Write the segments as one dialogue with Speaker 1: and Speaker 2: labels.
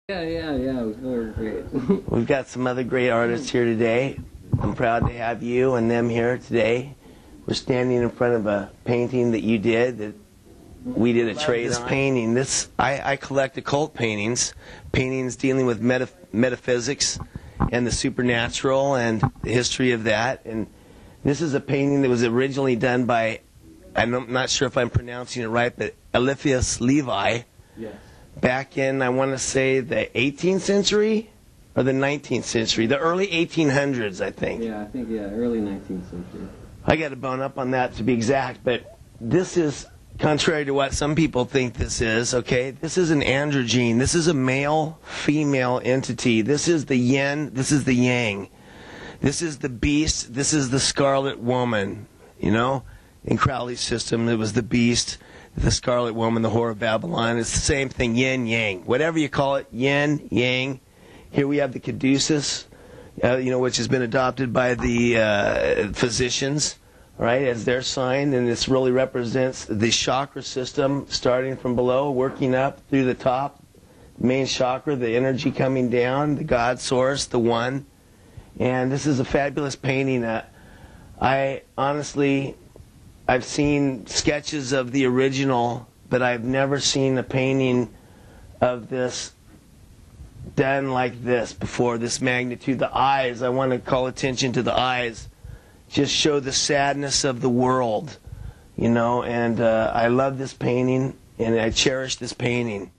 Speaker 1: Yeah, it was very great.
Speaker 2: We've got some other great artists here today. I'm proud to have you and them here today. We're standing in front of a painting that you did, that we did a trade on. Painting, I collect occult paintings dealing with metaphysics and the supernatural and the history of that. And this is a painting that was originally done by, I'm not sure if I'm pronouncing it right, but Eliphas Levi.
Speaker 1: Yes.
Speaker 2: Back in, I want to say, the 18th century or the 19th century, the early 1800s, I think.
Speaker 1: Yeah, I think, early 19th century.
Speaker 2: I got to bone up on that to be exact, but this is contrary to what some people think this is, okay? This is an androgyne. This is a male-female entity. This is the yin, this is the yang. This is the beast, this is the scarlet woman, you know? In Crowley's system, it was the beast, the Scarlet Woman, the Whore of Babylon. It's the same thing, yin, yang. Whatever you call it, yin, yang. Here we have the caduceus, which has been adopted by the physicians, right, as their sign. And this really represents the chakra system, starting from below, working up through the top. Main chakra, the energy coming down, the God source, the one. And this is a fabulous painting. I've seen sketches of the original, but I've never seen a painting of this done like this before, this magnitude. The eyes, I want to call attention to the eyes, just show the sadness of the world, and I love this painting, and I cherish this painting.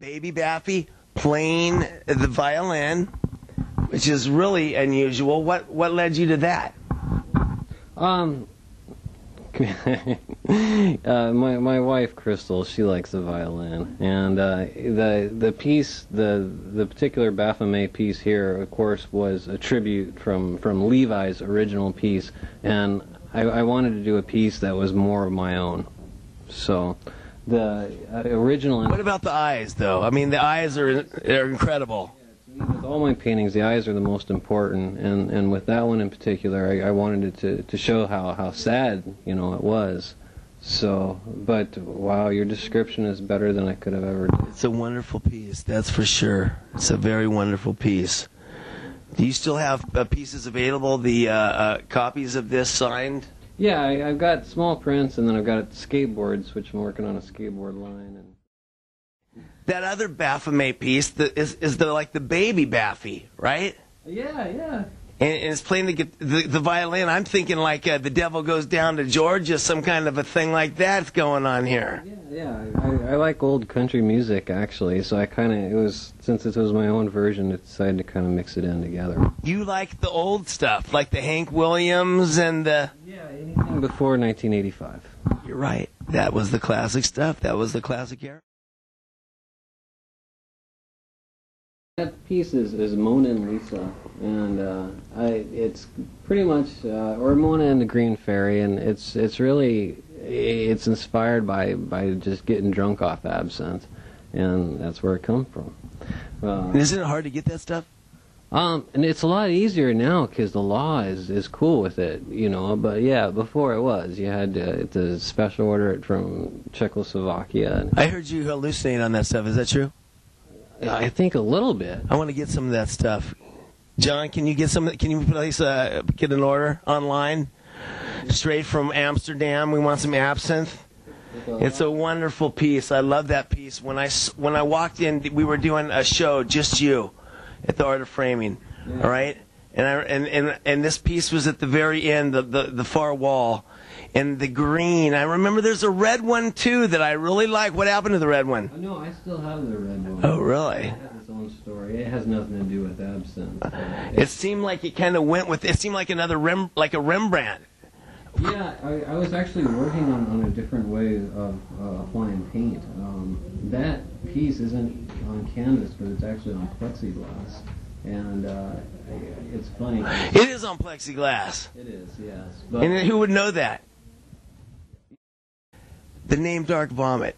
Speaker 2: Baby Baffy playing the violin, which is really unusual. What led you to that?
Speaker 1: My wife Crystal, she likes the violin, and the piece, the particular baphomet piece here, of course, was a tribute from Levi's original piece, and I wanted to do a piece that was more of my own. So the original.
Speaker 2: What about the eyes, though? I mean, the eyes are incredible.
Speaker 1: With all my paintings, the eyes are the most important, and with that one in particular, I wanted it to show how sad, it was. So, but wow, your description is better than I could have ever done.
Speaker 2: It's a wonderful piece, that's for sure. It's a very wonderful piece. Do you still have pieces available, the copies of this signed?
Speaker 1: Yeah, I've got small prints, and then I've got skateboards, which I'm working on a skateboard line. And
Speaker 2: that other Baphomet piece is the baby Baffy, right?
Speaker 1: Yeah.
Speaker 2: And it's playing the violin. I'm thinking like The Devil Goes Down to Georgia, some kind of a thing like that's going on here.
Speaker 1: Yeah. I like old country music, actually, so since it was my own version, I decided to kind of mix it in together.
Speaker 2: You like the old stuff, like the Hank Williams and the...
Speaker 1: Yeah, anything before 1985.
Speaker 2: You're right. That was the classic stuff. That was the classic era.
Speaker 1: That piece is Mona and Lisa, and it's pretty much, or Mona and the Green Fairy, and it's it's inspired by just getting drunk off absinthe, and that's where it comes from.
Speaker 2: Isn't it hard to get that stuff?
Speaker 1: And it's a lot easier now because the law is cool with it, But yeah, before it was, you had to special order it from Czechoslovakia.
Speaker 2: I heard you hallucinate on that stuff. Is that true?
Speaker 1: I think a little bit.
Speaker 2: I want to get some of that stuff. John, can you get some? Can you please get an order online, straight from Amsterdam? We want some absinthe. It's a wonderful piece. I love that piece. When I walked in, we were doing a show, just you, at the Art of Framing. Yeah. All right, and this piece was at the very end, the far wall. And the green. I remember there's a red one, too, that I really like. What happened to the red one?
Speaker 1: No, I still have the red one.
Speaker 2: Oh, really?
Speaker 1: It has its own story. It has nothing to do with absinthe.
Speaker 2: It seemed like it kind of went with... It seemed like another like a Rembrandt.
Speaker 1: Yeah, I was actually working on a different way of applying paint. That piece isn't on canvas, but it's actually on plexiglass. And it's funny.
Speaker 2: It is on plexiglass.
Speaker 1: It is, yes.
Speaker 2: And who would know that? The name Dark Vomit.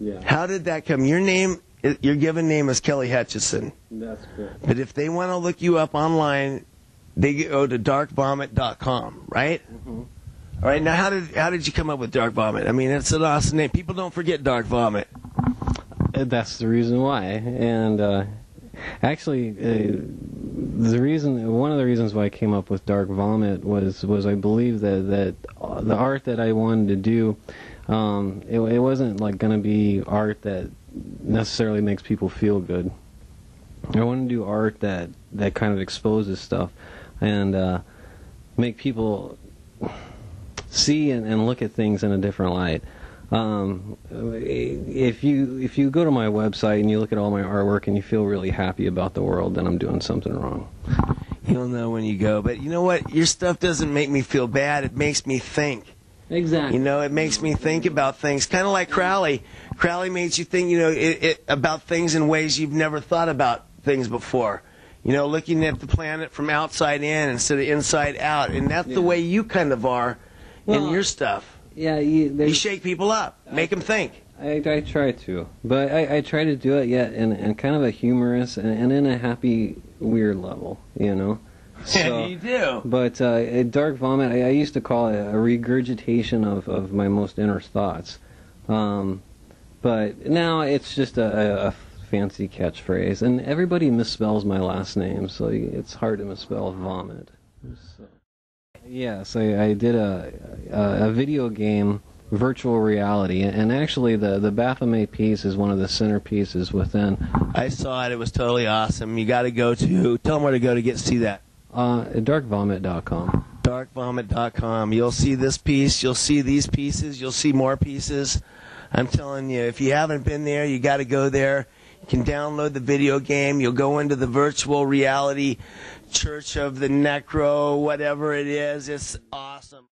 Speaker 1: Yeah.
Speaker 2: How did that come? Your given name is Kelly Hutchison.
Speaker 1: That's correct.
Speaker 2: But if they want to look you up online, they go to darkvomit.com, right?
Speaker 1: Mm-hmm.
Speaker 2: All right. Now, how did you come up with Dark Vomit? I mean, it's an awesome name. People don't forget Dark Vomit.
Speaker 1: That's the reason why. And actually, one of the reasons why I came up with Dark Vomit was I believe that the art that I wanted to do, it wasn't like going to be art that necessarily makes people feel good. I want to do art that kind of exposes stuff and make people see and look at things in a different light. If you go to my website and you look at all my artwork and you feel really happy about the world, then I'm doing something wrong.
Speaker 2: You'll know when you go. But you know what? Your stuff doesn't make me feel bad. It makes me think.
Speaker 1: Exactly.
Speaker 2: You know, it makes me think about things. Kind of like Crowley. Crowley makes you think, you know, about things in ways you've never thought about things before. You know, looking at the planet from outside in instead of inside out. And that's the way you kind of are in your stuff.
Speaker 1: Yeah,
Speaker 2: you shake people up, make them think.
Speaker 1: I try to, but I try to do it yet in kind of a humorous and in a happy, weird level, you know. So,
Speaker 2: yeah, you do.
Speaker 1: But Dark Vomit, I used to call it a regurgitation of my most inner thoughts. But now it's just a fancy catchphrase, and everybody misspells my last name, so it's hard to misspell vomit. So. Yes, I did a video game, virtual reality, and actually the Baphomet piece is one of the centerpieces within.
Speaker 2: I saw it. It was totally awesome. You got to go to, tell them where to go to see that.
Speaker 1: Darkvomit.com.
Speaker 2: Darkvomit.com. You'll see this piece. You'll see these pieces. You'll see more pieces. I'm telling you, if you haven't been there, you got to go there. You can download the video game. You'll go into the virtual reality Church of the Necro, whatever it is. It's awesome.